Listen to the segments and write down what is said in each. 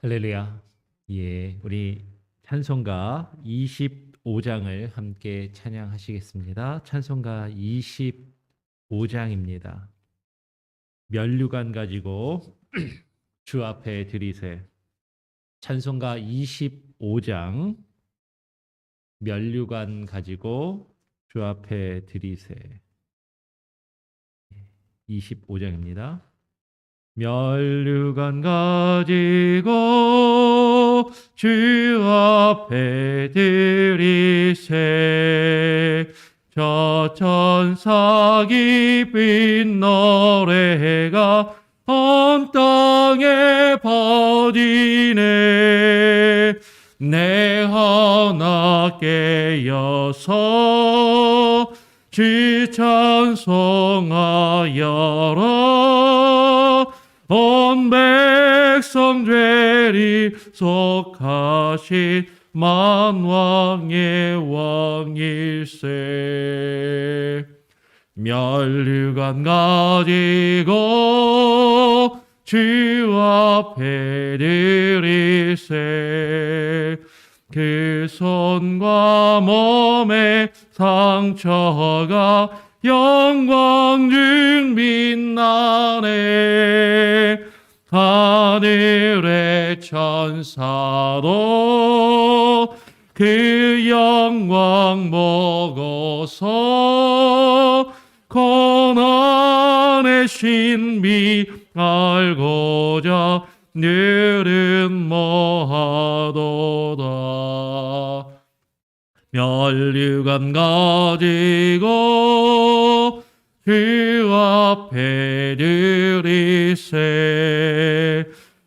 할렐루야. 예, 우리 찬송가 25장을 함께 찬양하시겠습니다. 찬송가 25장입니다. 면류관 가지고 주 앞에 드리세. 찬송가 25장 면류관 가지고 주 앞에 드리세. 25장입니다. 면류관 가지고 주 앞에 드리세. 저 천사 기쁜 노래가 온 땅에 퍼지네. 내 하나 깨어서 주 찬송하여라. 온 백성 죄리 속하신 만왕의 왕일세. 면류관 가지고 주 앞에 드리세. 그 손과 몸의 상처가 영광 중 빛나네. 하늘의 천사도 그 영광 보고서 고난의 신비 알고자 늘은 뭐하도다. 면류관 가지고 주 앞에 드리세.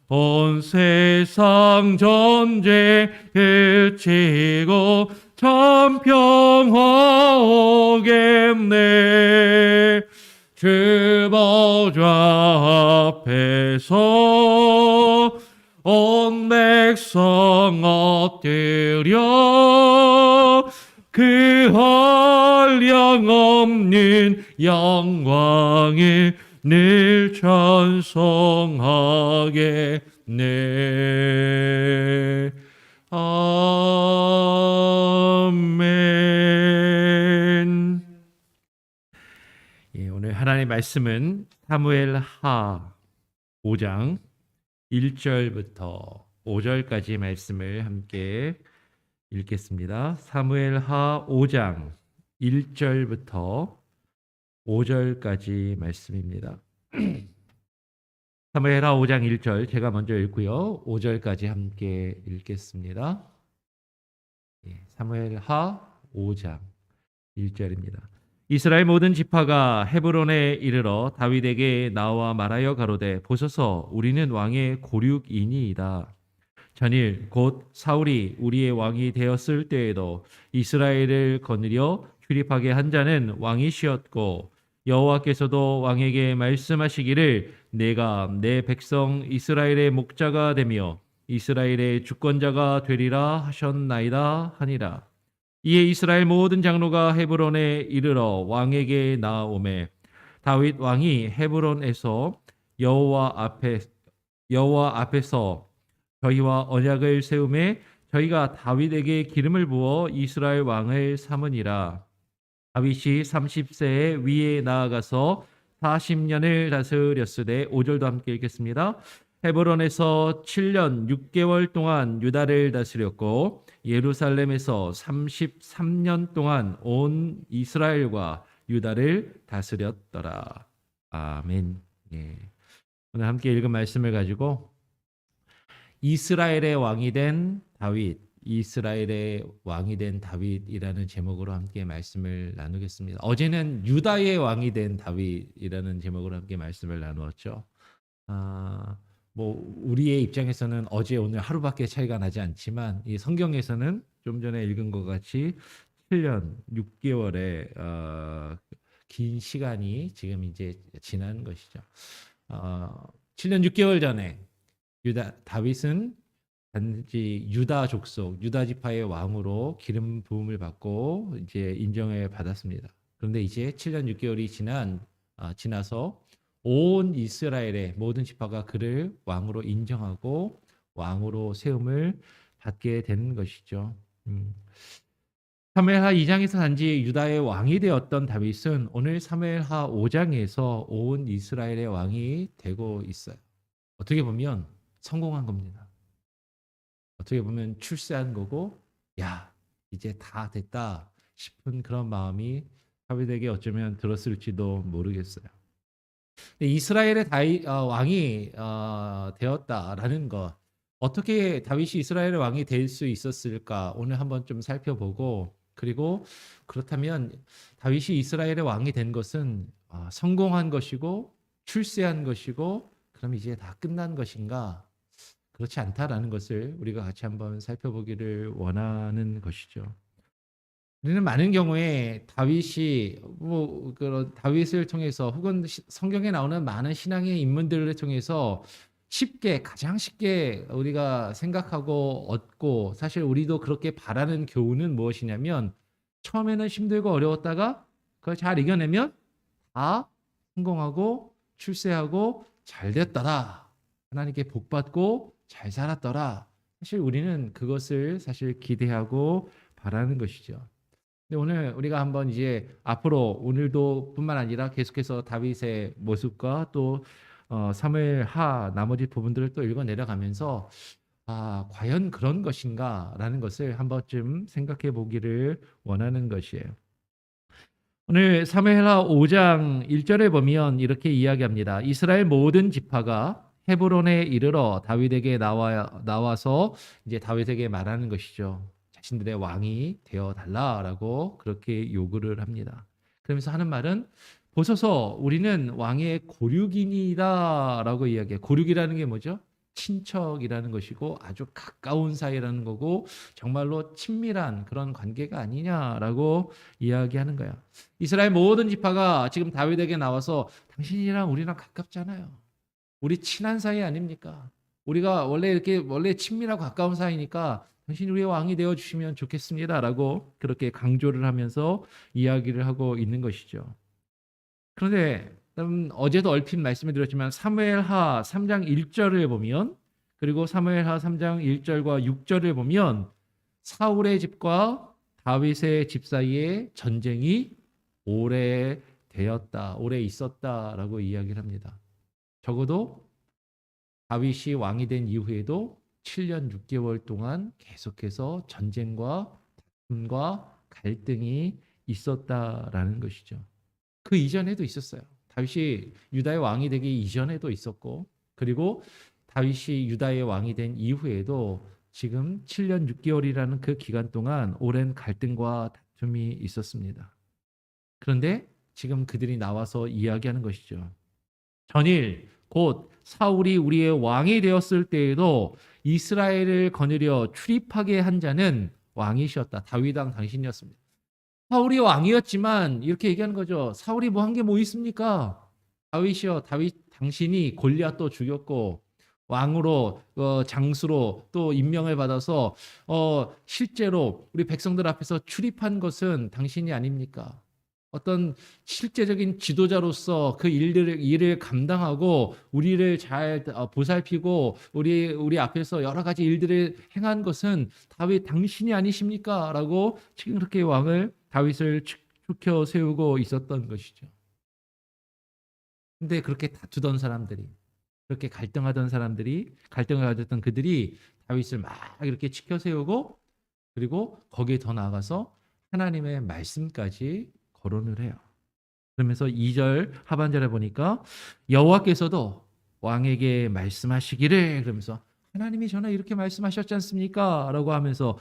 온 세상 전쟁 그치고 참 평화 오겠네. 주 보좌 앞에서 온 백성 엎드려 그 한량없는 영광을 늘 찬송하겠네. 아멘. 예, 오늘 하나님의 말씀은 사무엘하 5장 1절부터 5절까지 말씀을 함께 읽겠습니다. 사무엘하 5장 1절부터 5절까지 말씀입니다. 사무엘하 5장 1절 제가 먼저 읽고요. 5절까지 함께 읽겠습니다. 사무엘하 5장 1절입니다. 이스라엘 모든 지파가 헤브론에 이르러 다윗에게 나와 말하여 가로되 보소서 우리는 왕의 고륙이니이다. 전일 곧 사울이 우리의 왕이 되었을 때에도 이스라엘을 거느려 출입하게 한 자는 왕이시었고 여호와께서도 왕에게 말씀하시기를 내가 내 백성 이스라엘의 목자가 되며 이스라엘의 주권자가 되리라 하셨나이다 하니라. 이에 이스라엘 모든 장로가 헤브론에 이르러 왕에게 나아오매 다윗 왕이 헤브론에서 여호와 앞에서 저희와 언약을 세우매 저희가 다윗에게 기름을 부어 이스라엘 왕을 삼으니라. 다윗이 30세에 위에 나아가서 40년을 다스렸으되 5절도 함께 읽겠습니다. 헤브론에서 7년 6개월 동안 유다를 다스렸고 예루살렘에서 33년 동안 온 이스라엘과 유다를 다스렸더라. 아멘. 예. 오늘 함께 읽은 말씀을 가지고 이스라엘의 왕이 된 다윗, 이스라엘의 왕이 된 다윗이라는 제목으로 함께 말씀을 나누겠습니다. 어제는 유다의 왕이 된 다윗이라는 제목으로 함께 말씀을 나누었죠. 우리의 입장에서는 어제 오늘 하루밖에 차이가 나지 않지만 이 성경에서는 좀 전에 읽은 것 같이 7년 6개월의 긴 시간이 지금 이제 지난 것이죠. 7년 6개월 전에 다윗은 단지 유다 족속, 유다 지파의 왕으로 기름 부음을 받고 이제 인정을 받았습니다. 그런데 이제 7년 6개월이 지나서 온 이스라엘의 모든 지파가 그를 왕으로 인정하고 왕으로 세움을 받게 되는 것이죠. 사무엘하 2장에서 단지 유다의 왕이 되었던 다윗은 오늘 사무엘하 5장에서 온 이스라엘의 왕이 되고 있어요. 어떻게 보면 성공한 겁니다. 어떻게 보면 출세한 거고, 야, 이제 다 됐다 싶은 그런 마음이 다윗에게 어쩌면 들었을지도 모르겠어요. 이스라엘의 왕이 되었다라는 것, 어떻게 다윗이 이스라엘의 왕이 될 수 있었을까 오늘 한번 좀 살펴보고, 그리고 그렇다면 다윗이 이스라엘의 왕이 된 것은 성공한 것이고 출세한 것이고 그럼 이제 다 끝난 것인가? 그렇지 않다라는 것을 우리가 같이 한번 살펴보기를 원하는 것이죠. 우리는 많은 경우에 다윗이 그런 다윗을 통해서 혹은 성경에 나오는 많은 신앙의 인물들을 통해서 가장 쉽게 우리가 생각하고 얻고 사실 우리도 그렇게 바라는 교훈은 무엇이냐면 처음에는 힘들고 어려웠다가 그걸 잘 이겨내면 다 성공하고 출세하고 잘 됐더라. 하나님께 복받고 잘 살았더라. 사실 우리는 그것을 사실 기대하고 바라는 것이죠. 근데 오늘 우리가 한번 이제 앞으로 오늘도 뿐만 아니라 계속해서 다윗의 모습과 또 사무엘하 나머지 부분들을 또 읽어 내려가면서 과연 그런 것인가라는 것을 한 번쯤 생각해 보기를 원하는 것이에요. 오늘 사무엘하 5장 1절에 보면 이렇게 이야기합니다. 이스라엘 모든 지파가 헤브론에 이르러 다윗에게 나와서 이제 다윗에게 말하는 것이죠. 자신들의 왕이 되어 달라라고 그렇게 요구를 합니다. 그러면서 하는 말은 보소서 우리는 왕의 고륙이니다라고 이야기해요. 고륙이라는 게 뭐죠? 친척이라는 것이고 아주 가까운 사이라는 거고 정말로 친밀한 그런 관계가 아니냐라고 이야기하는 거야. 이스라엘 모든 지파가 지금 다윗에게 나와서 당신이랑 우리랑 가깝잖아요. 우리 친한 사이 아닙니까? 우리가 원래 친밀하고 가까운 사이니까 당신이 우리의 왕이 되어 주시면 좋겠습니다라고 그렇게 강조를 하면서 이야기를 하고 있는 것이죠. 그런데 어제도 얼핏 말씀을 드렸지만 사무엘하 3장 1절을 보면 그리고 사무엘하 3장 1절과 6절을 보면 사울의 집과 다윗의 집 사이에 전쟁이 오래 있었다라고 이야기를 합니다. 적어도 다윗이 왕이 된 이후에도 7년 6개월 동안 계속해서 전쟁과 다툼과 갈등이 있었다라는 것이죠. 그 이전에도 있었어요. 다윗이 유다의 왕이 되기 이전에도 있었고 그리고 다윗이 유다의 왕이 된 이후에도 지금 7년 6개월이라는 그 기간 동안 오랜 갈등과 다툼이 있었습니다. 그런데 지금 그들이 나와서 이야기하는 것이죠. 전일 곧 사울이 우리의 왕이 되었을 때에도 이스라엘을 거느려 출입하게 한 자는 왕이셨다. 다윗 왕 당신이었습니다. 사울이 왕이었지만 이렇게 얘기하는 거죠. 사울이 뭐 한 게 뭐 있습니까? 다윗이요. 다윗 당신이 골리앗도 죽였고 왕으로 장수로 또 임명을 받아서 실제로 우리 백성들 앞에서 출입한 것은 당신이 아닙니까? 어떤 실제적인 지도자로서 그 일을 감당하고 우리를 잘 보살피고 우리 앞에서 여러 가지 일들을 행한 것은 다윗 당신이 아니십니까? 라고 지금 그렇게 다윗을 축켜 세우고 있었던 것이죠. 근데 그렇게 다투던 사람들이 그렇게 갈등을 가졌던 그들이 다윗을 막 이렇게 지켜 세우고 그리고 거기에 더 나아가서 하나님의 말씀까지 거론을 해요. 그러면서 2절 하반절에 보니까 여호와께서도 왕에게 말씀하시기를 그러면서 하나님이 전에 이렇게 말씀하셨지 않습니까? 라고 하면서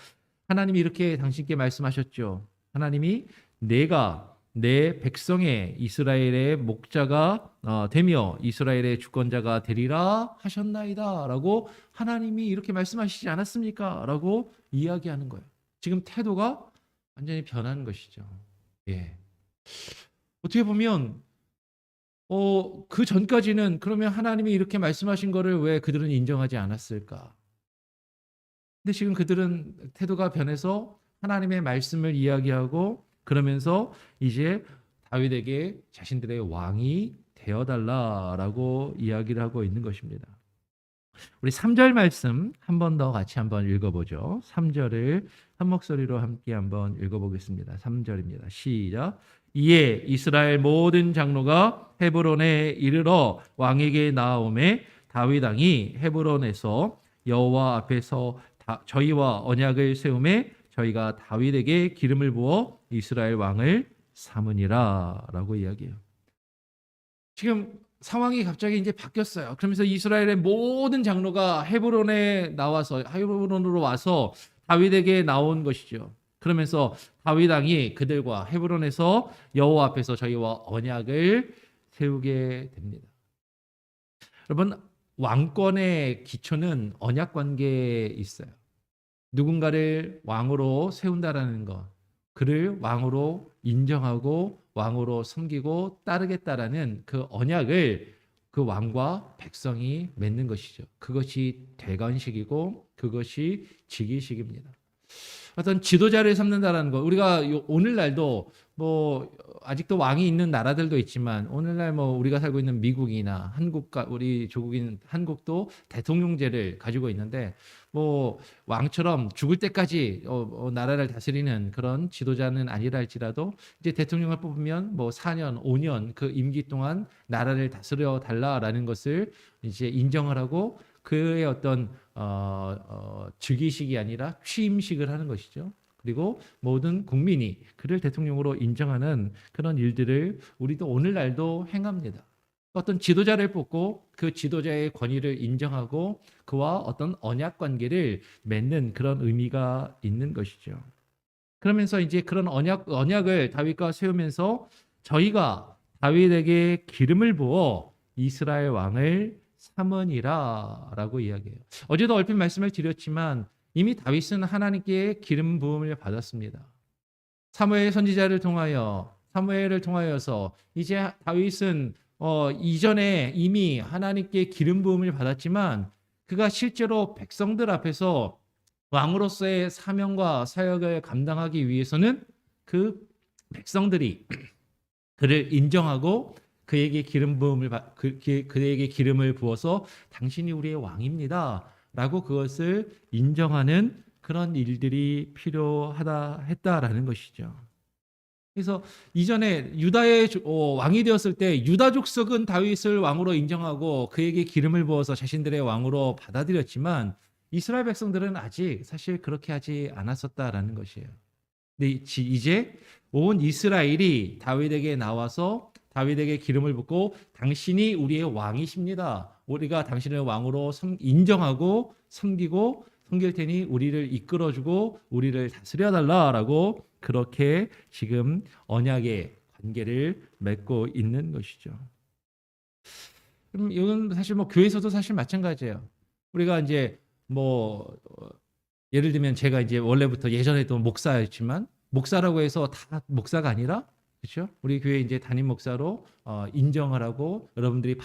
하나님이 이렇게 당신께 말씀하셨죠. 하나님이 내가 내 백성의 이스라엘의 목자가 되며 이스라엘의 주권자가 되리라 하셨나이다 라고 하나님이 이렇게 말씀하시지 않았습니까? 라고 이야기하는 거예요. 지금 태도가 완전히 변한 것이죠. 예. 어떻게 보면 그 전까지는 그러면 하나님이 이렇게 말씀하신 거를 왜 그들은 인정하지 않았을까? 근데 지금 그들은 태도가 변해서 하나님의 말씀을 이야기하고 그러면서 이제 다윗에게 자신들의 왕이 되어달라라고 이야기를 하고 있는 것입니다. 우리 3절 말씀 한 번 더 같이 한번 읽어보죠. 3절을 한 목소리로 함께 한번 읽어보겠습니다. 3절입니다. 시작. 이에 이스라엘 모든 장로가 헤브론에 이르러 왕에게 나아오매 다윗 왕이 헤브론에서 여호와 앞에서 저희와 언약을 세우매 저희가 다윗에게 기름을 부어 이스라엘 왕을 삼으니라라고 이야기해요. 지금 상황이 갑자기 이제 바뀌었어요. 그러면서 이스라엘의 모든 장로가 헤브론에 나와서 헤브론으로 와서 다윗에게 나온 것이죠. 그러면서 다윗 왕이 그들과 헤브론에서 여호와 앞에서 저희와 언약을 세우게 됩니다. 여러분, 왕권의 기초는 언약 관계에 있어요. 누군가를 왕으로 세운다라는 것, 그를 왕으로 인정하고 왕으로 섬기고 따르겠다라는 그 언약을 그 왕과 백성이 맺는 것이죠. 그것이 대관식이고 그것이 직위식입니다. 어떤 지도자를 삼는다라는 거, 우리가 오늘날도 뭐 아직도 왕이 있는 나라들도 있지만 오늘날 뭐 우리가 살고 있는 미국이나 한국과 우리 조국인 한국도 대통령제를 가지고 있는데 뭐 왕처럼 죽을 때까지 나라를 다스리는 그런 지도자는 아니라 할지라도 이제 대통령을 뽑으면 뭐 4년, 5년 그 임기 동안 나라를 다스려 달라라는 것을 이제 인정을 하고 그의 어떤 즉위식이 아니라 취임식을 하는 것이죠. 그리고 모든 국민이 그를 대통령으로 인정하는 그런 일들을 우리도 오늘날도 행합니다. 어떤 지도자를 뽑고 그 지도자의 권위를 인정하고 그와 어떤 언약 관계를 맺는 그런 의미가 있는 것이죠. 그러면서 이제 그런 언약을 다윗과 세우면서 저희가 다윗에게 기름을 부어 이스라엘 왕을 삼으니라라고 이야기해요. 어제도 얼핏 말씀을 드렸지만 이미 다윗은 하나님께 기름 부음을 받았습니다. 사무엘 선지자를 통하여 사무엘을 통하여서 이제 다윗은 이전에 이미 하나님께 기름 부음을 받았지만 그가 실제로 백성들 앞에서 왕으로서의 사명과 사역을 감당하기 위해서는 그 백성들이 그를 인정하고 그에게 그에게 기름을 부어서 당신이 우리의 왕입니다. 라고 그것을 인정하는 그런 일들이 필요했다라는 것이죠. 그래서 이전에 유다의 왕이 되었을 때 유다 족속은 다윗을 왕으로 인정하고 그에게 기름을 부어서 자신들의 왕으로 받아들였지만 이스라엘 백성들은 아직 사실 그렇게 하지 않았었다라는 것이에요. 근데 이제 온 이스라엘이 다윗에게 나와서 다윗에게 기름을 붓고 당신이 우리의 왕이십니다. 우리가 당신을 왕으로 인정하고 섬기고 섬길 테니 우리를 이끌어주고 우리를 다스려달라라고 그렇게 지금 언약의 관계를 맺고 있는 것이죠. 그럼 이건 사실 뭐 교회에서도 사실 마찬가지예요. 우리가 이제 뭐 예를 들면 제가 이제 원래부터 예전에도 목사였지만 목사라고 해서 다 목사가 아니라 그렇죠? 우리 교회 이제 담임 목사로 인정을 하고 여러분들이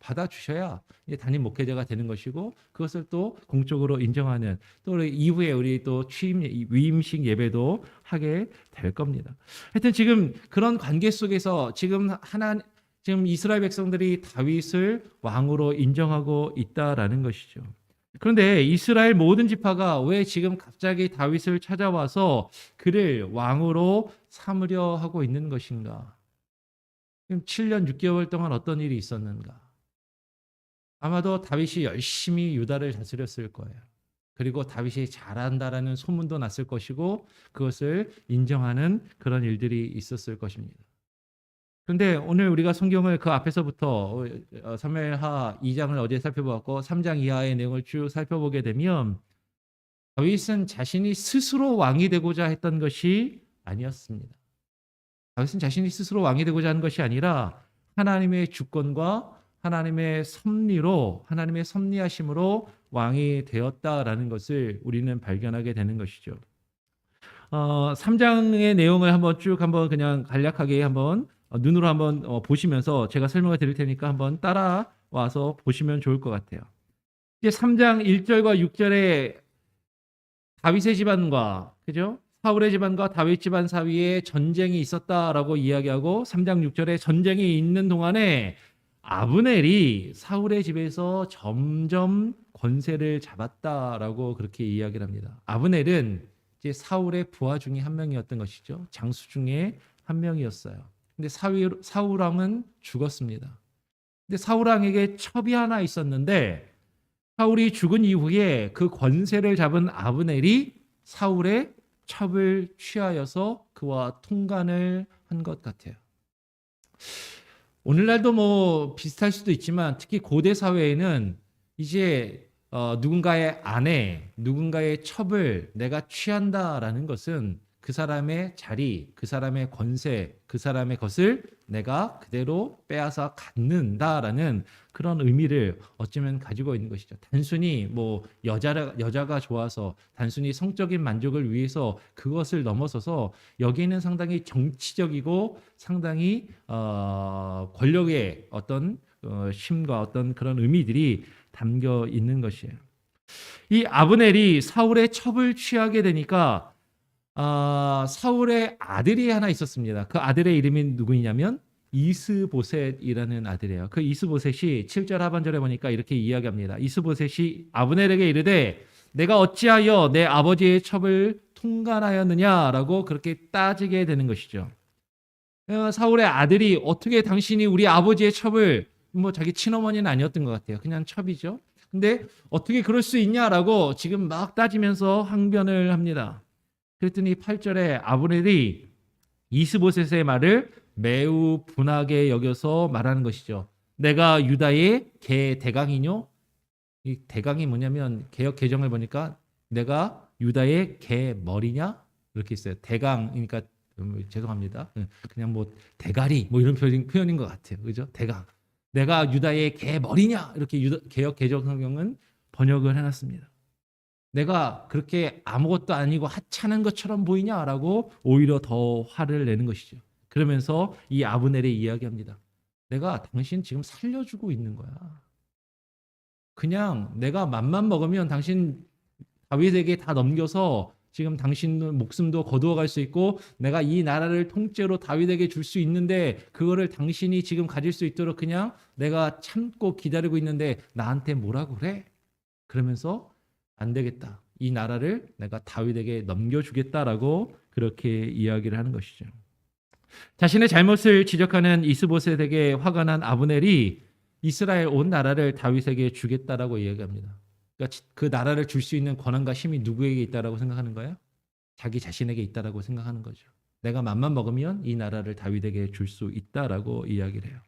받아주셔야 이제 담임 목회자가 되는 것이고 그것을 또 공적으로 인정하는 또 이후에 우리 또 위임식 예배도 하게 될 겁니다. 하여튼 지금 그런 관계 속에서 지금 이스라엘 백성들이 다윗을 왕으로 인정하고 있다라는 것이죠. 그런데 이스라엘 모든 지파가 왜 지금 갑자기 다윗을 찾아와서 그를 왕으로 삼으려 하고 있는 것인가? 지금 7년 6개월 동안 어떤 일이 있었는가? 아마도 다윗이 열심히 유다를 다스렸을 거예요. 그리고 다윗이 잘한다라는 소문도 났을 것이고 그것을 인정하는 그런 일들이 있었을 것입니다. 그런데 오늘 우리가 성경을 그 앞에서부터 사무엘하 2장을 어제 살펴보았고 3장 이하의 내용을 쭉 살펴보게 되면 다윗은 자신이 스스로 왕이 되고자 했던 것이 아니었습니다. 다윗은 자신이 스스로 왕이 되고자 하는 것이 아니라 하나님의 주권과 하나님의 섭리로 하나님의 섭리하심으로 왕이 되었다라는 것을 우리는 발견하게 되는 것이죠. 3장의 내용을 한번 그냥 간략하게 한번 눈으로 한번 보시면서 제가 설명을 드릴 테니까 한번 따라와서 보시면 좋을 것 같아요. 이제 3장 1절과 6절에 다윗의 집안과 그죠? 사울의 집안과 다윗 집안 사이에 전쟁이 있었다라고 이야기하고 3장 6절에 전쟁이 있는 동안에 아브넬이 사울의 집에서 점점 권세를 잡았다라고 그렇게 이야기를 합니다. 아브넬은 이제 사울의 부하 중에 한 명이었던 것이죠. 장수 중에 한 명이었어요. 근데 사울 왕은 죽었습니다. 근데 사울 왕에게 첩이 하나 있었는데 사울이 죽은 이후에 그 권세를 잡은 아브넬이 사울의 첩을 취하여서 그와 통간을 한 것 같아요. 오늘날도 뭐 비슷할 수도 있지만 특히 고대 사회에는 이제 누군가의 아내, 누군가의 첩을 내가 취한다라는 것은 그 사람의 자리, 그 사람의 권세, 그 사람의 것을 내가 그대로 빼앗아 갖는다라는 그런 의미를 어쩌면 가지고 있는 것이죠. 단순히 뭐 여자가 좋아서 단순히 성적인 만족을 위해서 그것을 넘어서서 여기에는 상당히 정치적이고 상당히 권력의 어떤 심과 어떤 그런 의미들이 담겨 있는 것이에요. 이 아브넬이 사울의 첩을 취하게 되니까 사울의 아들이 하나 있었습니다. 그 아들의 이름이 누구냐면 이스보셋이라는 아들이에요. 그 이스보셋이 7절 하반절에 보니까 이렇게 이야기합니다. 이스보셋이 아브넬에게 이르되 내가 어찌하여 내 아버지의 첩을 통간하였느냐라고 그렇게 따지게 되는 것이죠. 사울의 아들이 어떻게 당신이 우리 아버지의 첩을, 뭐 자기 친어머니는 아니었던 것 같아요. 그냥 첩이죠. 근데 어떻게 그럴 수 있냐라고 지금 막 따지면서 항변을 합니다. 그랬더니 8절에 아브넬이 이스보셋의 말을 매우 분하게 여겨서 말하는 것이죠. 내가 유다의 개 대강이뇨? 이 대강이 뭐냐면 개역 개정을 보니까 내가 유다의 개 머리냐? 이렇게 있어요. 대강, 그러니까 죄송합니다. 그냥 뭐 대가리 뭐 이런 표현인 것 같아요. 그죠? 대강. 내가 유다의 개 머리냐? 이렇게 개역 개정 성경은 번역을 해놨습니다. 내가 그렇게 아무것도 아니고 하찮은 것처럼 보이냐라고 오히려 더 화를 내는 것이죠. 그러면서 이 아브넬이 이야기합니다. 내가 당신 지금 살려주고 있는 거야. 그냥 내가 맘만 먹으면 당신 다윗에게 다 넘겨서 지금 당신 목숨도 거두어 갈 수 있고 내가 이 나라를 통째로 다윗에게 줄 수 있는데 그거를 당신이 지금 가질 수 있도록 그냥 내가 참고 기다리고 있는데 나한테 뭐라고 그래? 그러면서 안 되겠다. 이 나라를 내가 다윗에게 넘겨주겠다라고 그렇게 이야기를 하는 것이죠. 자신의 잘못을 지적하는 이스보셋에게 화가 난 아브넬이 이스라엘 온 나라를 다윗에게 주겠다라고 이야기합니다. 그러니까 그 나라를 줄 수 있는 권한과 힘이 누구에게 있다라고 생각하는 거예요? 자기 자신에게 있다라고 생각하는 거죠. 내가 맘만 먹으면 이 나라를 다윗에게 줄 수 있다라고 이야기를 해요.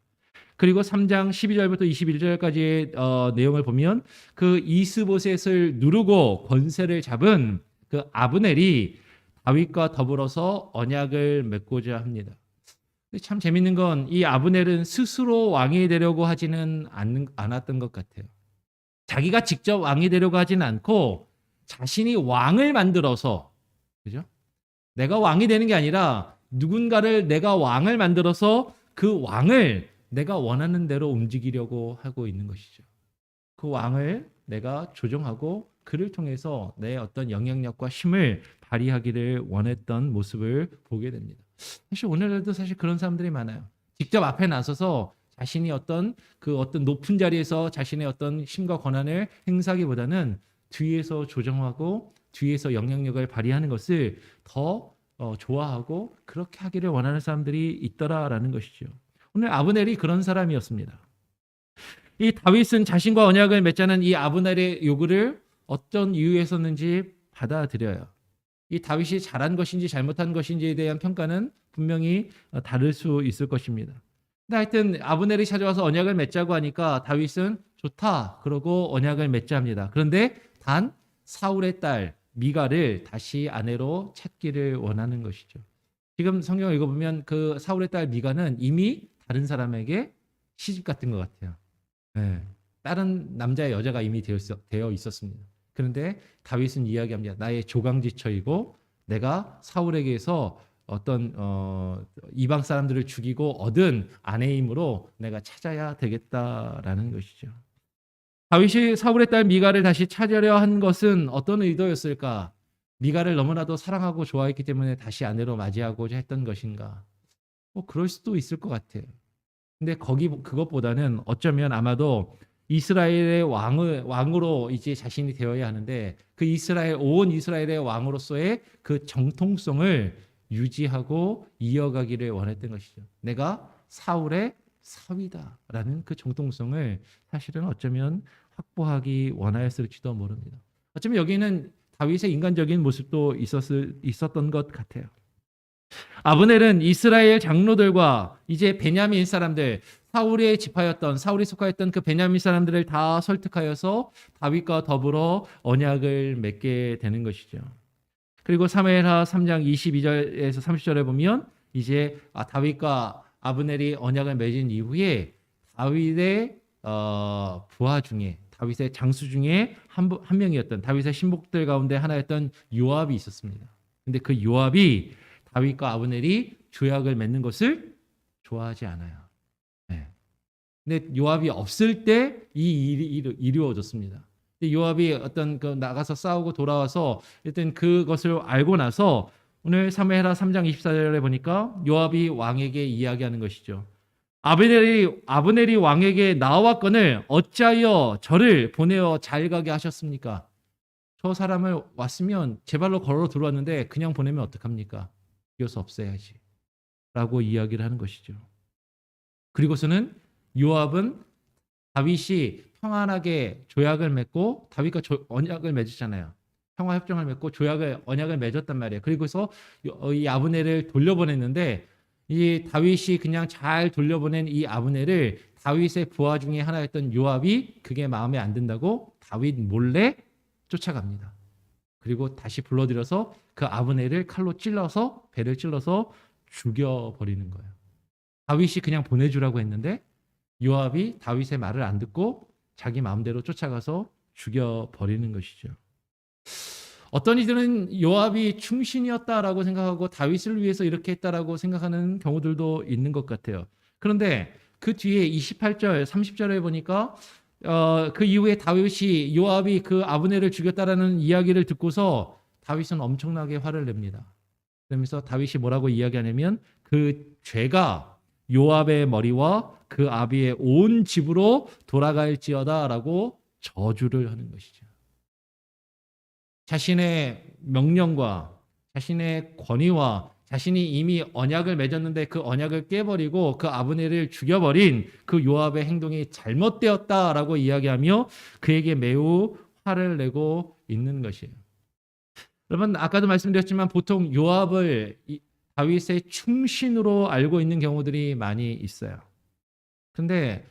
그리고 3장 12절부터 21절까지의 내용을 보면 그 이스보셋을 누르고 권세를 잡은 그 아브넬이 다윗과 더불어서 언약을 맺고자 합니다. 참 재밌는 건 이 아브넬은 스스로 왕이 되려고 하지는 않았던 것 같아요. 자기가 직접 왕이 되려고 하지는 않고 자신이 왕을 만들어서, 그죠? 내가 왕이 되는 게 아니라 누군가를 내가 왕을 만들어서 그 왕을 내가 원하는 대로 움직이려고 하고 있는 것이죠. 그 왕을 내가 조정하고 그를 통해서 내 어떤 영향력과 힘을 발휘하기를 원했던 모습을 보게 됩니다. 사실 오늘날도 사실 그런 사람들이 많아요. 직접 앞에 나서서 자신이 어떤 높은 자리에서 자신의 어떤 힘과 권한을 행사하기보다는 뒤에서 조정하고 뒤에서 영향력을 발휘하는 것을 더 좋아하고 그렇게 하기를 원하는 사람들이 있더라라는 것이죠. 오늘 아브넬이 그런 사람이었습니다. 이 다윗은 자신과 언약을 맺자는 이 아브넬의 요구를 어떤 이유에서는지 받아들여요. 이 다윗이 잘한 것인지 잘못한 것인지에 대한 평가는 분명히 다를 수 있을 것입니다. 근데 하여튼 아브넬이 찾아와서 언약을 맺자고 하니까 다윗은 좋다 그러고 언약을 맺자 합니다. 그런데 단 사울의 딸 미가를 다시 아내로 찾기를 원하는 것이죠. 지금 성경을 읽어보면 그 사울의 딸 미가는 이미 다른 사람에게 시집 갔던 것 같아요. 네. 다른 남자의 여자가 이미 되어 있었습니다. 그런데 다윗은 이야기합니다. 나의 조강지처이고 내가 사울에게서 어떤 이방 사람들을 죽이고 얻은 아내이므로 내가 찾아야 되겠다라는 것이죠. 다윗이 사울의 딸 미가를 다시 찾으려 한 것은 어떤 의도였을까? 미가를 너무나도 사랑하고 좋아했기 때문에 다시 아내로 맞이하고자 했던 것인가? 뭐 그럴 수도 있을 것 같아요. 근데 그것보다는 어쩌면 아마도 이스라엘의 왕으로 이제 자신이 되어야 하는데 그 온 이스라엘의 왕으로서의 그 정통성을 유지하고 이어가기를 원했던 것이죠. 내가 사울의 사위다라는 그 정통성을 사실은 어쩌면 확보하기 원하였을지도 모릅니다. 어쩌면 여기는 다윗의 인간적인 모습도 있었던 것 같아요. 아브넬은 이스라엘 장로들과 이제 베냐민 사람들, 사울이 속하였던 그 베냐민 사람들을 다 설득하여서 다윗과 더불어 언약을 맺게 되는 것이죠. 그리고 사무엘하 3장 22절에서 30절에 보면 이제 다윗과 아브넬이 언약을 맺은 이후에 다윗의 부하 중에 다윗의 장수 중에 한 명이었던 다윗의 신복들 가운데 하나였던 요압이 있었습니다. 근데 그 요압이 다윗과 아브넬이 조약을 맺는 것을 좋아하지 않아요. 네. 근데 요압이 없을 때 이 일이 이루어졌습니다. 근데 요압이 나가서 싸우고 돌아와서 일단 그것을 알고 나서 오늘 사무엘하 3장 24절에 보니까 요압이 왕에게 이야기하는 것이죠. 아브넬이 왕에게 나왔거늘 어찌하여 저를 보내어 잘 가게 하셨습니까? 저 사람을 왔으면 제 발로 걸어 들어왔는데 그냥 보내면 어떡합니까? 죽여서 없애야지 라고 이야기를 하는 것이죠. 그리고서는 요압은 다윗이 평안하게 조약을 맺고 다윗과 언약을 맺었잖아요. 평화협정을 맺고 언약을 맺었단 말이에요. 그리고서 이 아브넬을 돌려보냈는데 이 다윗이 그냥 잘 돌려보낸 이 아브넬을 다윗의 부하 중에 하나였던 요압이 그게 마음에 안 든다고 다윗 몰래 쫓아갑니다. 그리고 다시 불러들여서 그 아브넬을 칼로 찔러서 배를 찔러서 죽여버리는 거예요. 다윗이 그냥 보내주라고 했는데 요압이 다윗의 말을 안 듣고 자기 마음대로 쫓아가서 죽여버리는 것이죠. 어떤 이들은 요압이 충신이었다라고 생각하고 다윗을 위해서 이렇게 했다라고 생각하는 경우들도 있는 것 같아요. 그런데 그 뒤에 28절, 30절에 보니까 그 이후에 다윗이 요압이 그 아브넬을 죽였다라는 이야기를 듣고서 다윗은 엄청나게 화를 냅니다. 그러면서 다윗이 뭐라고 이야기하냐면 그 죄가 요압의 머리와 그 아비의 온 집으로 돌아갈지어다라고 저주를 하는 것이죠. 자신의 명령과 자신의 권위와 자신이 이미 언약을 맺었는데 그 언약을 깨버리고 그 아브넬을 죽여버린 그 요압의 행동이 잘못되었다라고 이야기하며 그에게 매우 화를 내고 있는 것이에요. 여러분 아까도 말씀드렸지만 보통 요압을 다윗의 충신으로 알고 있는 경우들이 많이 있어요. 근데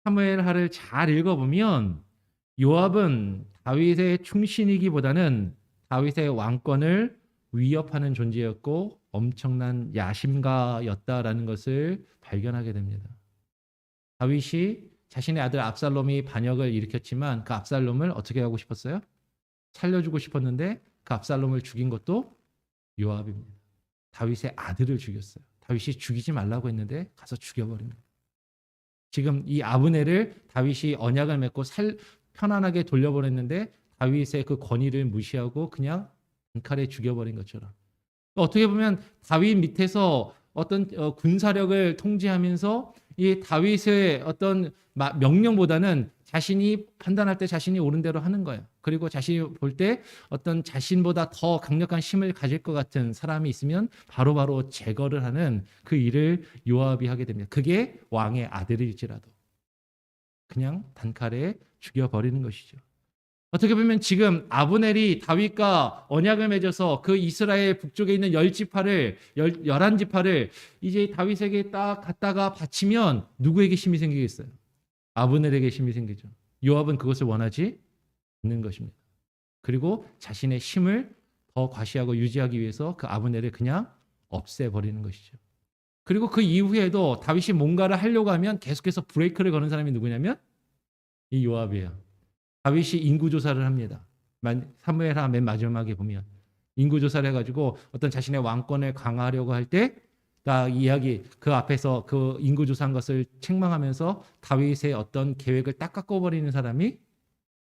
사무엘하를 잘 읽어보면 요압은 다윗의 충신이기보다는 다윗의 왕권을 위협하는 존재였고 엄청난 야심가였다라는 것을 발견하게 됩니다. 다윗이 자신의 아들 압살롬이 반역을 일으켰지만 그 압살롬을 어떻게 하고 싶었어요? 살려주고 싶었는데 그 압살롬을 죽인 것도 요압입니다. 다윗의 아들을 죽였어요. 다윗이 죽이지 말라고 했는데 가서 죽여버립니다. 지금 이 아브넬을 다윗이 언약을 맺고 편안하게 돌려보냈는데 다윗의 그 권위를 무시하고 그냥 단칼에 죽여버린 것처럼. 어떻게 보면 다윗 밑에서 어떤 군사력을 통제하면서 이 다윗의 어떤 명령보다는 자신이 판단할 때 자신이 옳은 대로 하는 거예요. 그리고 자신이 볼 때 어떤 자신보다 더 강력한 힘을 가질 것 같은 사람이 있으면 바로바로 제거를 하는 그 일을 요압이 하게 됩니다. 그게 왕의 아들일지라도 그냥 단칼에 죽여버리는 것이죠. 어떻게 보면 지금 아브넬이 다윗과 언약을 맺어서 그 이스라엘 북쪽에 있는 11지파를 이제 다윗에게 딱 갖다가 바치면 누구에게 힘이 생기겠어요? 아브넬에게 힘이 생기죠. 요압은 그것을 원하지 않는 것입니다. 그리고 자신의 힘을 더 과시하고 유지하기 위해서 그 아브넬을 그냥 없애버리는 것이죠. 그리고 그 이후에도 다윗이 뭔가를 하려고 하면 계속해서 브레이크를 거는 사람이 누구냐면 이 요압이에요. 다윗이 인구조사를 합니다. 사무엘하 맨 마지막에 보면 인구조사를 해가지고 어떤 자신의 왕권을 강화하려고 할 때 그 앞에서 그 인구조사한 것을 책망하면서 다윗의 어떤 계획을 딱 깎아버리는 사람이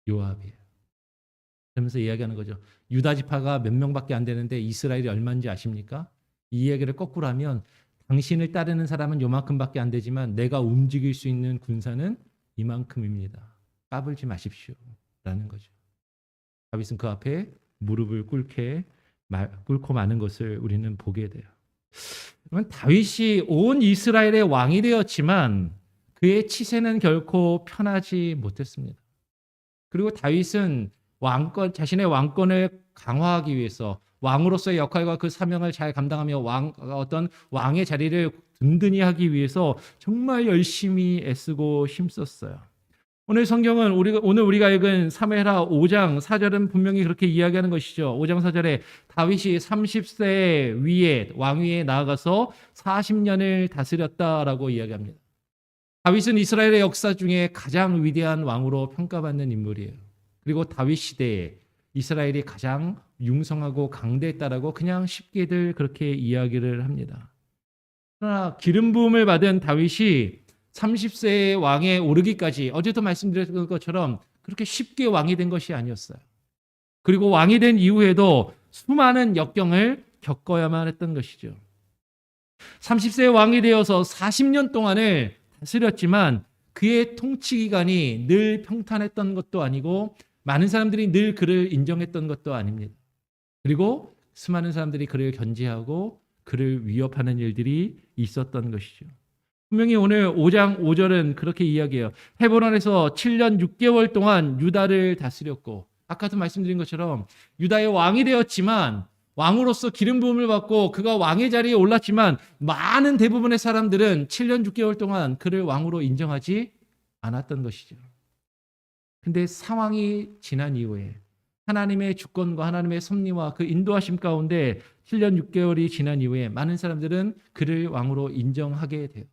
요압이에요. 그러면서 이야기하는 거죠. 유다 지파가 몇 명밖에 안 되는데 이스라엘이 얼마인지 아십니까? 이 얘기를 거꾸로 하면 당신을 따르는 사람은 요만큼밖에 안 되지만 내가 움직일 수 있는 군사는 이만큼입니다. 까불지 마십시오. 라는 거죠. 다윗은 그 앞에 무릎을 꿇고 마는 것을 우리는 보게 돼요. 그러면 다윗이 온 이스라엘의 왕이 되었지만 그의 치세는 결코 편하지 못했습니다. 그리고 다윗은 자신의 왕권을 강화하기 위해서 왕으로서의 역할과 그 사명을 잘 감당하며 어떤 왕의 자리를 든든히 하기 위해서 정말 열심히 애쓰고 힘썼어요. 오늘 성경은 오늘 우리가 읽은 사무엘하 5장 4절은 분명히 그렇게 이야기하는 것이죠. 5장 4절에 다윗이 30세 위에 왕위에 나아가서 40년을 다스렸다라고 이야기합니다. 다윗은 이스라엘의 역사 중에 가장 위대한 왕으로 평가받는 인물이에요. 그리고 다윗 시대에 이스라엘이 가장 융성하고 강대했다라고 그냥 쉽게들 그렇게 이야기를 합니다. 그러나 기름 부음을 받은 다윗이 30세의 왕에 오르기까지 어제도 말씀드렸던 것처럼 그렇게 쉽게 왕이 된 것이 아니었어요. 그리고 왕이 된 이후에도 수많은 역경을 겪어야만 했던 것이죠. 30세의 왕이 되어서 40년 동안을 다스렸지만 그의 통치 기간이 늘 평탄했던 것도 아니고 많은 사람들이 늘 그를 인정했던 것도 아닙니다. 그리고 수많은 사람들이 그를 견제하고 그를 위협하는 일들이 있었던 것이죠. 분명히 오늘 5장 5절은 그렇게 이야기해요. 헤브론에서 7년 6개월 동안 유다를 다스렸고 아까도 말씀드린 것처럼 유다의 왕이 되었지만 왕으로서 기름 부음을 받고 그가 왕의 자리에 올랐지만 많은 대부분의 사람들은 7년 6개월 동안 그를 왕으로 인정하지 않았던 것이죠. 근데 상황이 지난 이후에 하나님의 주권과 하나님의 섭리와 그 인도하심 가운데 7년 6개월이 지난 이후에 많은 사람들은 그를 왕으로 인정하게 돼요.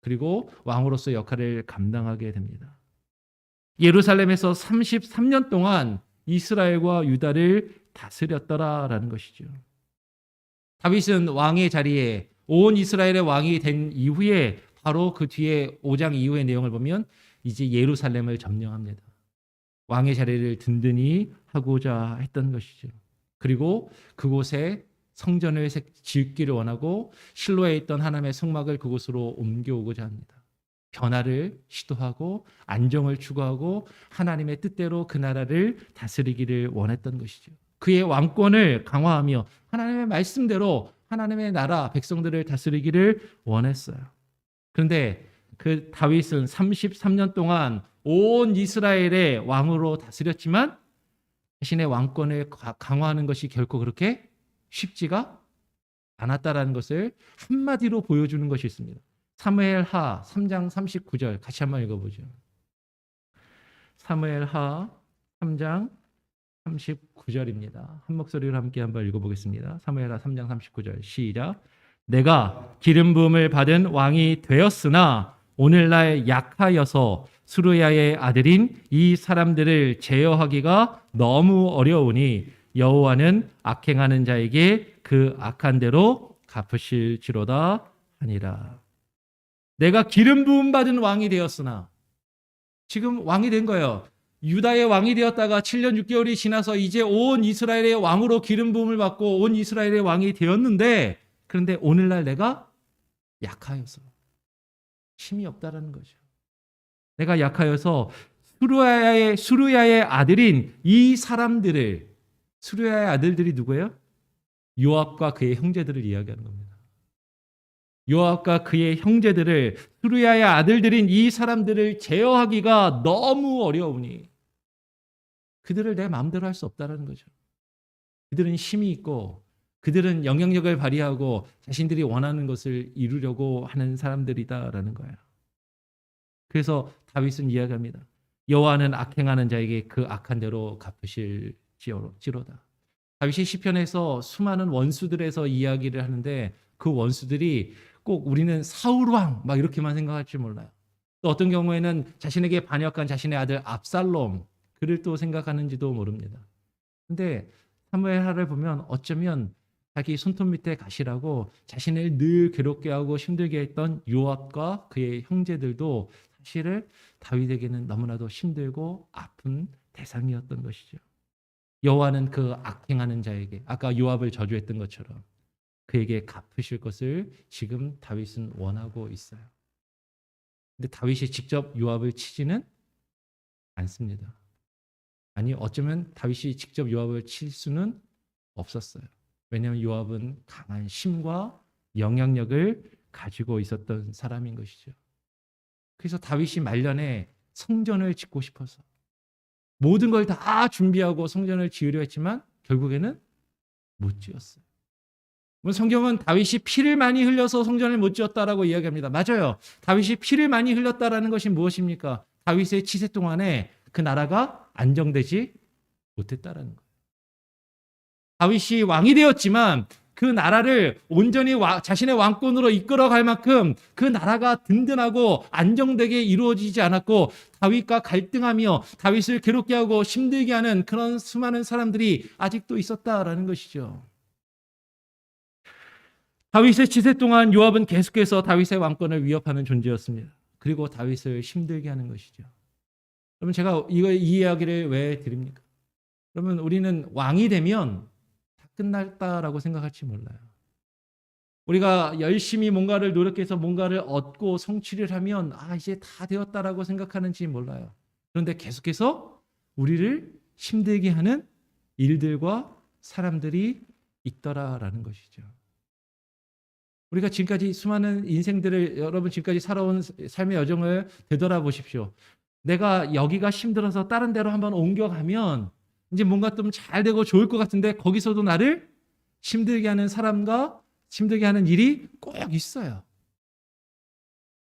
그리고 왕으로서 역할을 감당하게 됩니다. 예루살렘에서 33년 동안 이스라엘과 유다를 다스렸더라라는 것이죠. 다윗은 왕의 자리에 온 이스라엘의 왕이 된 이후에 바로 그 뒤에 5장 이후의 내용을 보면 이제 예루살렘을 점령합니다. 왕의 자리를 든든히 하고자 했던 것이죠. 그리고 그곳에 성전을 짓기를 원하고 실로에 있던 하나님의 성막을 그곳으로 옮겨오고자 합니다. 변화를 시도하고 안정을 추구하고 하나님의 뜻대로 그 나라를 다스리기를 원했던 것이죠. 그의 왕권을 강화하며 하나님의 말씀대로 하나님의 나라 백성들을 다스리기를 원했어요. 그런데 그 다윗은 33년 동안 온 이스라엘의 왕으로 다스렸지만 자신의 왕권을 강화하는 것이 결코 그렇게 쉽지가 않았다라는 것을 한마디로 보여주는 것이 있습니다. 사무엘하 3장 39절 같이 한번 읽어보죠. 사무엘하 3장 39절입니다. 한 목소리로 함께 한번 읽어보겠습니다. 사무엘하 3장 39절 시작. 내가 기름 부음을 받은 왕이 되었으나 오늘날 약하여서 수르야의 아들인 이 사람들을 제어하기가 너무 어려우니 여호와는 악행하는 자에게 그 악한 대로 갚으실지로다 하니라. 내가 기름 부음 받은 왕이 되었으나 지금 왕이 된 거예요. 유다의 왕이 되었다가 7년 6개월이 지나서 이제 온 이스라엘의 왕으로 기름 부음을 받고 온 이스라엘의 왕이 되었는데 그런데 오늘날 내가 약하여서 힘이 없다라는 거죠. 내가 약하여서 수르야의 아들인 이 사람들을 수르야의 아들들이 누구예요? 요압과 그의 형제들을 이야기하는 겁니다. 요압과 그의 형제들을 수르야의 아들들인 이 사람들을 제어하기가 너무 어려우니 그들을 내 마음대로 할 수 없다는 거죠. 그들은 힘이 있고 그들은 영향력을 발휘하고 자신들이 원하는 것을 이루려고 하는 사람들이다라는 거예요. 그래서 다윗은 이야기합니다. 여호와는 악행하는 자에게 그 악한 대로 갚으실지로다. 다윗이 시편에서 수많은 원수들에서 이야기를 하는데 그 원수들이 꼭 우리는 사울 왕 막 이렇게만 생각할지 몰라요. 또 어떤 경우에는 자신에게 반역한 자신의 아들 압살롬 그를 또 생각하는지도 모릅니다. 근데 사무엘하를 보면 어쩌면 자기 손톱 밑에 가시라고 자신을 늘 괴롭게 하고 힘들게 했던 요압과 그의 형제들도 사실은 다윗에게는 너무나도 힘들고 아픈 대상이었던 것이죠. 여호와는 그 악행하는 자에게 아까 요압을 저주했던 것처럼 그에게 갚으실 것을 지금 다윗은 원하고 있어요. 근데 다윗이 직접 요압을 치지는 않습니다. 아니, 어쩌면 다윗이 직접 요압을 칠 수는 없었어요. 왜냐하면 요압은 강한 힘과 영향력을 가지고 있었던 사람인 것이죠. 그래서 다윗이 말년에 성전을 짓고 싶어서 모든 걸 다 준비하고 성전을 지으려 했지만 결국에는 못 지었어요. 성경은 다윗이 피를 많이 흘려서 성전을 못 지었다라고 이야기합니다. 맞아요. 다윗이 피를 많이 흘렸다라는 것이 무엇입니까? 다윗의 치세 동안에 그 나라가 안정되지 못했다라는 거예요. 다윗이 왕이 되었지만 그 나라를 온전히 자신의 왕권으로 이끌어갈 만큼 그 나라가 든든하고 안정되게 이루어지지 않았고 다윗과 갈등하며 다윗을 괴롭게 하고 힘들게 하는 그런 수많은 사람들이 아직도 있었다라는 것이죠. 다윗의 치세 동안 요압은 계속해서 다윗의 왕권을 위협하는 존재였습니다. 그리고 다윗을 힘들게 하는 것이죠. 그러면 제가 이 이야기를 왜 드립니까? 그러면 우리는 왕이 되면 다 끝났다라고 생각할지 몰라요. 우리가 열심히 뭔가를 노력해서 뭔가를 얻고 성취를 하면 이제 다 되었다라고 생각하는지 몰라요. 그런데 계속해서 우리를 힘들게 하는 일들과 사람들이 있더라라는 것이죠. 우리가 지금까지 수많은 인생들을 여러분 지금까지 살아온 삶의 여정을 되돌아보십시오. 내가 여기가 힘들어서 다른 데로 한번 옮겨가면 이제 뭔가 좀 잘 되고 좋을 것 같은데 거기서도 나를 힘들게 하는 사람과 힘들게 하는 일이 꼭 있어요.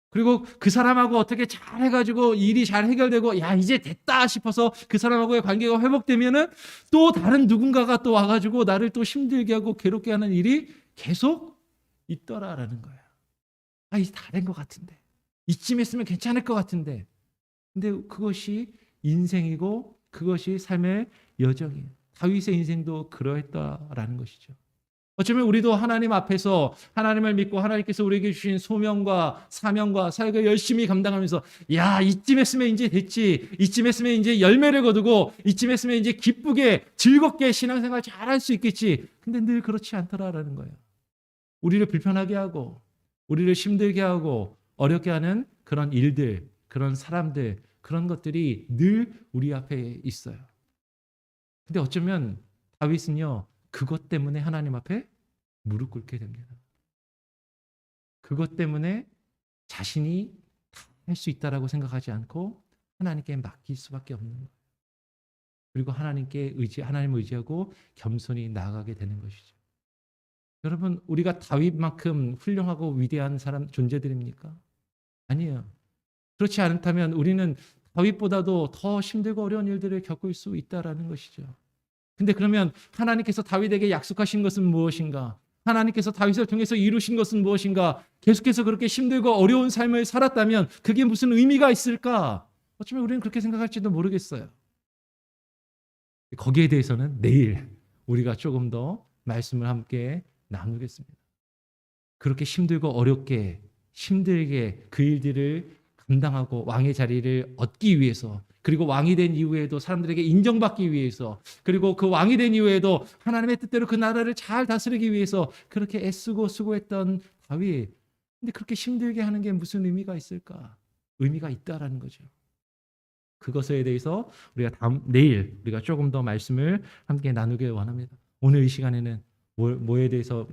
그리고 그 사람하고 어떻게 잘 해가지고 일이 잘 해결되고 이제 됐다 싶어서 그 사람하고의 관계가 회복되면은 또 다른 누군가가 또 와가지고 나를 또 힘들게 하고 괴롭게 하는 일이 계속 있더라라는 거예요. 이제 다 된 것 같은데 이쯤 했으면 괜찮을 것 같은데 근데 그것이 인생이고 그것이 삶의 여정이에요. 다윗의 인생도 그러했다라는 것이죠. 어쩌면 우리도 하나님 앞에서 하나님을 믿고 하나님께서 우리에게 주신 소명과 사명과 사역을 열심히 감당하면서 이쯤 했으면 이제 됐지, 이쯤 했으면 이제 열매를 거두고 이쯤 했으면 이제 기쁘게 즐겁게 신앙생활 잘할 수 있겠지. 근데 늘 그렇지 않더라라는 거예요. 우리를 불편하게 하고 우리를 힘들게 하고 어렵게 하는 그런 일들, 그런 사람들, 그런 것들이 늘 우리 앞에 있어요. 근데 어쩌면 다윗은요, 그것 때문에 하나님 앞에 무릎 꿇게 됩니다. 그것 때문에 자신이 다 할 수 있다라고 생각하지 않고 하나님께 맡길 수밖에 없는 거예요. 그리고 하나님을 의지하고 겸손히 나아가게 되는 것이죠. 여러분, 우리가 다윗만큼 훌륭하고 위대한 존재들입니까? 아니에요. 그렇지 않다면 우리는 다윗보다도 더 힘들고 어려운 일들을 겪을 수 있다라는 것이죠. 근데 그러면 하나님께서 다윗에게 약속하신 것은 무엇인가? 하나님께서 다윗을 통해서 이루신 것은 무엇인가? 계속해서 그렇게 힘들고 어려운 삶을 살았다면 그게 무슨 의미가 있을까? 어쩌면 우리는 그렇게 생각할지도 모르겠어요. 거기에 대해서는 내일 우리가 조금 더 말씀을 함께 나누겠습니다. 그렇게 힘들고 어렵게 힘들게 그 일들을 감당하고 왕의 자리를 얻기 위해서, 그리고 왕이 된 이후에도 사람들에게 인정받기 위해서, 그리고 그 왕이 된 이후에도 하나님의 뜻대로 그 나라를 잘 다스리기 위해서 그렇게 애쓰고 수고했던 다윗. 근데 그렇게 힘들게 하는 게 무슨 의미가 있을까? 의미가 있다라는 거죠. 그것에 대해서 우리가 내일 우리가 조금 더 말씀을 함께 나누길 원합니다. 오늘 이 시간에는 뭐에 대해서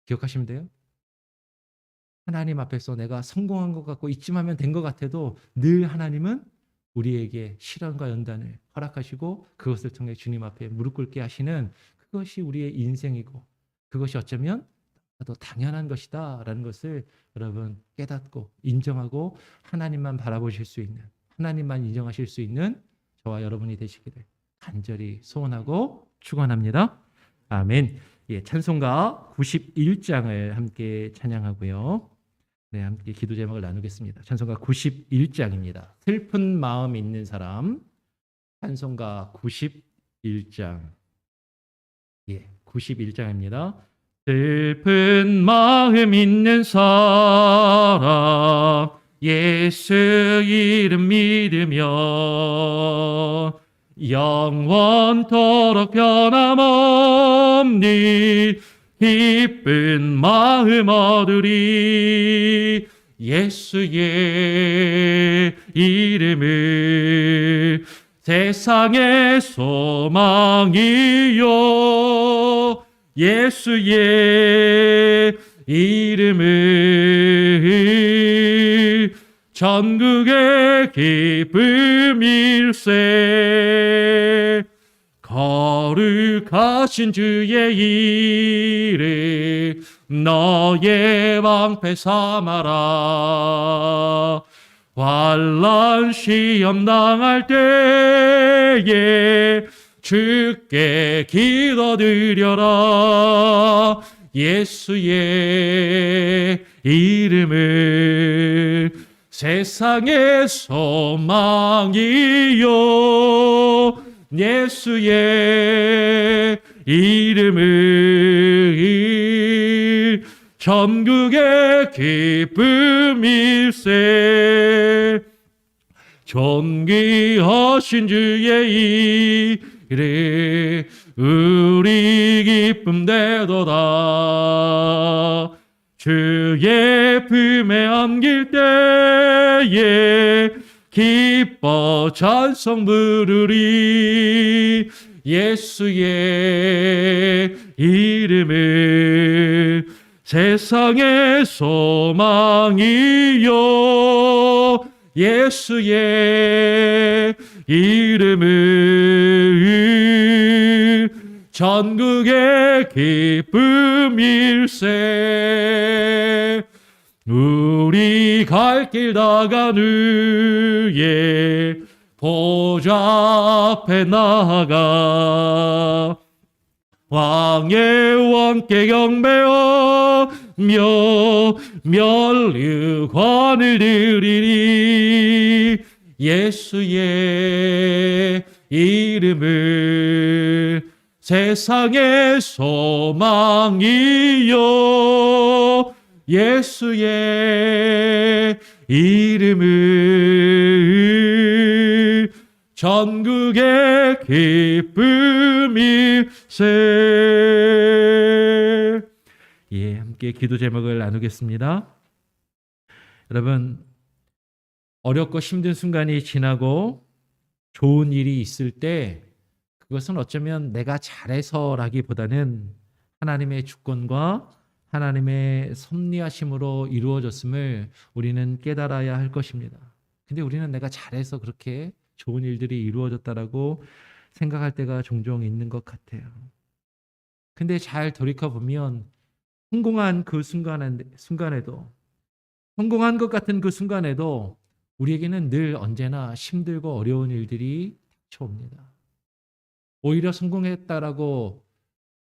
기억하시면 돼요? 하나님 앞에서 내가 성공한 것 같고 이쯤 하면 된 것 같아도 늘 하나님은 우리에게 시련과 연단을 허락하시고 그것을 통해 주님 앞에 무릎 꿇게 하시는, 그것이 우리의 인생이고 그것이 어쩌면 더 당연한 것이다 라는 것을 여러분 깨닫고 인정하고 하나님만 바라보실 수 있는, 하나님만 인정하실 수 있는 저와 여러분이 되시기를 간절히 소원하고 축원합니다. 아멘. 찬송가 91장을 함께 찬양하고요. 네, 함께 기도 제목을 나누겠습니다. 찬송가 91장입니다. 슬픈 마음 있는 사람. 찬송가 91장. 91장입니다. 슬픈 마음 있는 사람, 예수 이름 믿으며 영원토록 변함없는 기쁜 마음 얻으리. 예수의 이름을 세상의 소망이요. 예수의 이름을 전국의 기쁨일세. 거룩하신 주의 이름 너의 방패 삼아라. 환난 시험 당할 때에 주께 기도드려라. 예수의 이름을 세상의 소망이요. 예수의 이름을 전국의 기쁨일세. 존귀하신 주의 이름 우리 기쁨 되도다. 주의 품에 안길 때에 기뻐 찬송 부르리. 예수의 이름을 세상의 소망이요. 예수의 이름을 전국의 기쁨일세. 우리 갈 길 다간 후에 보좌 앞에 나아가 왕의 왕께 경배하며 면류관을 드리리. 예수의 이름을 세상의 소망이요. 예수의 이름을 전국의 기쁨일세. 예, 함께 기도 제목을 나누겠습니다. 여러분, 어렵고 힘든 순간이 지나고 좋은 일이 있을 때 그것은 어쩌면 내가 잘해서라기보다는 하나님의 주권과 하나님의 섭리하심으로 이루어졌음을 우리는 깨달아야 할 것입니다. 근데 우리는 내가 잘해서 그렇게 좋은 일들이 이루어졌다라고 생각할 때가 종종 있는 것 같아요. 근데 잘 돌이켜보면 성공한 그 순간에도 성공한 것 같은 그 순간에도 우리에게는 늘 언제나 힘들고 어려운 일들이 닥쳐옵니다. 오히려 성공했다라고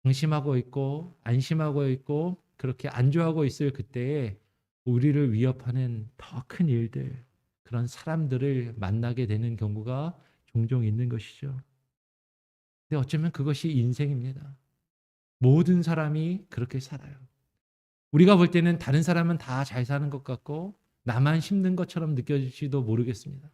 방심하고 있고 안심하고 있고 그렇게 안주하고 있을 그때에 우리를 위협하는 더 큰 일들, 그런 사람들을 만나게 되는 경우가 종종 있는 것이죠. 근데 어쩌면 그것이 인생입니다. 모든 사람이 그렇게 살아요. 우리가 볼 때는 다른 사람은 다 잘 사는 것 같고 나만 힘든 것처럼 느껴질지도 모르겠습니다.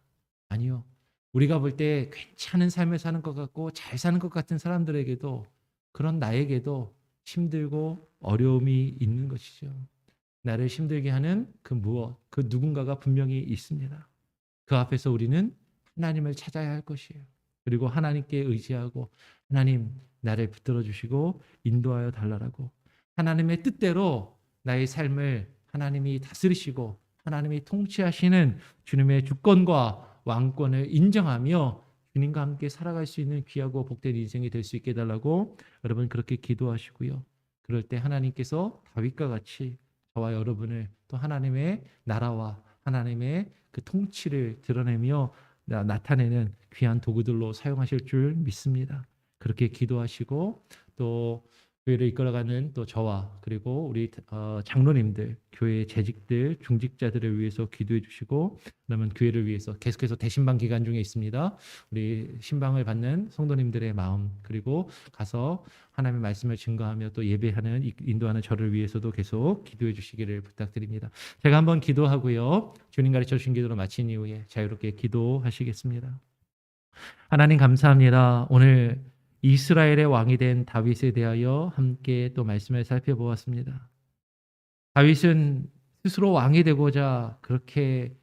아니요. 우리가 볼 때 괜찮은 삶을 사는 것 같고 잘 사는 것 같은 사람들에게도, 그런 나에게도 힘들고 어려움이 있는 것이죠. 나를 힘들게 하는 그 무엇, 그 누군가가 분명히 있습니다. 그 앞에서 우리는 하나님을 찾아야 할 것이에요. 그리고 하나님께 의지하고 하나님 나를 붙들어 주시고 인도하여 달라라고 하나님의 뜻대로 나의 삶을 하나님이 다스리시고 하나님이 통치하시는 주님의 주권과 왕권을 인정하며 주님과 함께 살아갈 수 있는 귀하고 복된 인생이 될 수 있게 해달라고 여러분 그렇게 기도하시고요. 그럴 때 하나님께서 다윗과 같이 저와 여러분을 또 하나님의 나라와 하나님의 그 통치를 드러내며 나타내는 귀한 도구들로 사용하실 줄 믿습니다. 그렇게 기도하시고 또 교회를 이끌어가는 또 저와 그리고 우리 장로님들, 교회의 재직들, 중직자들을 위해서 기도해 주시고, 그러면 교회를 위해서 계속해서 대신방 기간 중에 있습니다. 우리 신방을 받는 성도님들의 마음, 그리고 가서 하나님의 말씀을 증거하며 또 예배하는 인도하는 저를 위해서도 계속 기도해 주시기를 부탁드립니다. 제가 한번 기도하고요. 주님 가르쳐 주신 기도로 마친 이후에 자유롭게 기도하시겠습니다. 하나님 감사합니다. 오늘 이스라엘의 왕이 된 다윗에 대하여 함께 또 말씀을 살펴보았습니다. 다윗은 스스로 왕이 되고자 그렇게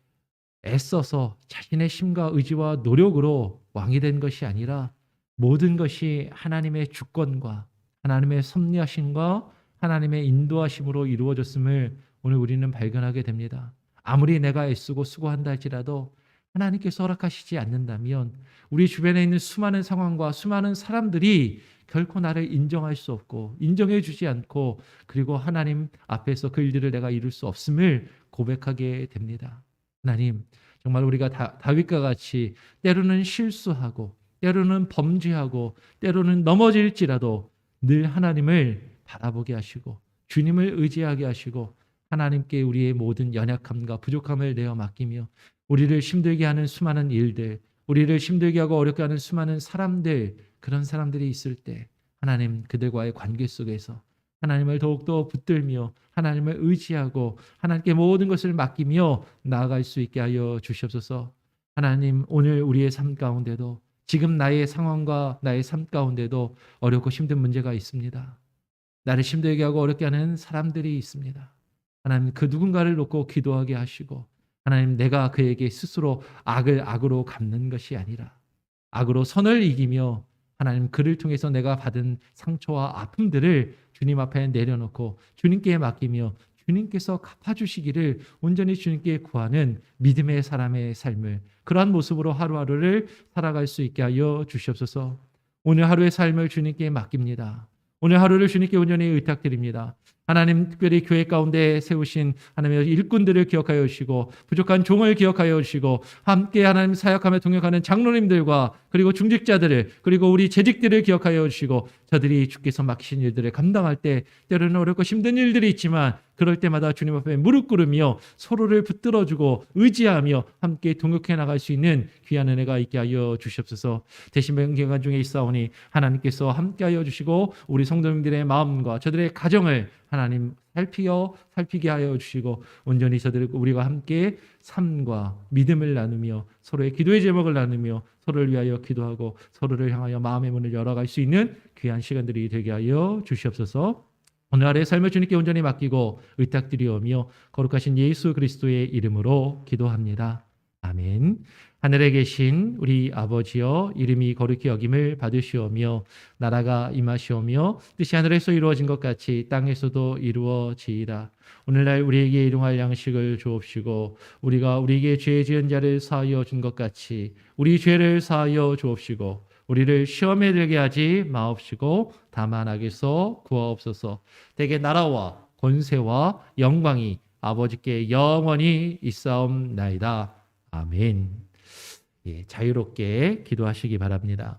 애써서 자신의 힘과 의지와 노력으로 왕이 된 것이 아니라 모든 것이 하나님의 주권과 하나님의 섭리하심과 하나님의 인도하심으로 이루어졌음을 오늘 우리는 발견하게 됩니다. 아무리 내가 애쓰고 수고한다 할지라도 하나님께서 허락하시지 않는다면 우리 주변에 있는 수많은 상황과 수많은 사람들이 결코 나를 인정할 수 없고 인정해 주지 않고 그리고 하나님 앞에서 그 일들을 내가 이룰 수 없음을 고백하게 됩니다. 하나님, 정말 우리가 다윗과 같이 때로는 실수하고 때로는 범죄하고 때로는 넘어질지라도 늘 하나님을 바라보게 하시고 주님을 의지하게 하시고 하나님께 우리의 모든 연약함과 부족함을 내어 맡기며 우리를 힘들게 하는 수많은 일들, 우리를 힘들게 하고 어렵게 하는 수많은 사람들, 그런 사람들이 있을 때 하나님 그들과의 관계 속에서 하나님을 더욱더 붙들며 하나님을 의지하고 하나님께 모든 것을 맡기며 나아갈 수 있게 하여 주시옵소서. 하나님, 오늘 우리의 삶 가운데도 지금 나의 상황과 나의 삶 가운데도 어렵고 힘든 문제가 있습니다. 나를 힘들게 하고 어렵게 하는 사람들이 있습니다. 하나님, 그 누군가를 놓고 기도하게 하시고 하나님, 내가 그에게 스스로 악을 악으로 갚는 것이 아니라 악으로 선을 이기며 하나님, 그를 통해서 내가 받은 상처와 아픔들을 주님 앞에 내려놓고 주님께 맡기며 주님께서 갚아주시기를 온전히 주님께 구하는 믿음의 사람의 삶을, 그러한 모습으로 하루하루를 살아갈 수 있게 하여 주시옵소서. 오늘 하루의 삶을 주님께 맡깁니다. 오늘 하루를 주님께 온전히 의탁드립니다. 하나님, 특별히 교회 가운데 세우신 하나님의 일꾼들을 기억하여 주시고 부족한 종을 기억하여 주시고 함께 하나님 사역하며 동역하는 장로님들과 그리고 중직자들을 그리고 우리 재직들을 기억하여 주시고 저들이 주께서 맡기신 일들을 감당할 때 때로는 어렵고 힘든 일들이 있지만 그럴 때마다 주님 앞에 무릎 꿇으며 서로를 붙들어주고 의지하며 함께 동역해 나갈 수 있는 귀한 은혜가 있게 하여 주시옵소서. 대신 병기간 중에 있사오니 하나님께서 함께 하여 주시고 우리 성도님들의 마음과 저들의 가정을 하나님 살피게 하여 주시고 온전히 저들 우리가 함께 삶과 믿음을 나누며 서로의 기도의 제목을 나누며 서로를 위하여 기도하고 서로를 향하여 마음의 문을 열어갈 수 있는 귀한 시간들이 되게 하여 주시옵소서. 오늘 아래 삶을 주님께 온전히 맡기고 의탁드리오며 거룩하신 예수 그리스도의 이름으로 기도합니다. 아멘. 하늘에 계신 우리 아버지여, 이름이 거룩히 여김을 받으시오며 나라가 임하시오며 뜻이 하늘에서 이루어진 것 같이 땅에서도 이루어지이다. 오늘날 우리에게 일용할 양식을 주옵시고 우리가 우리에게 죄 지은 자를 사하여 준 것 같이 우리 죄를 사하여 주옵시고 우리를 시험에 들게 하지 마옵시고 다만 악에서 구하옵소서. 대개 나라와 권세와 영광이 아버지께 영원히 있사옵나이다. 아멘. 자유롭게 기도하시기 바랍니다.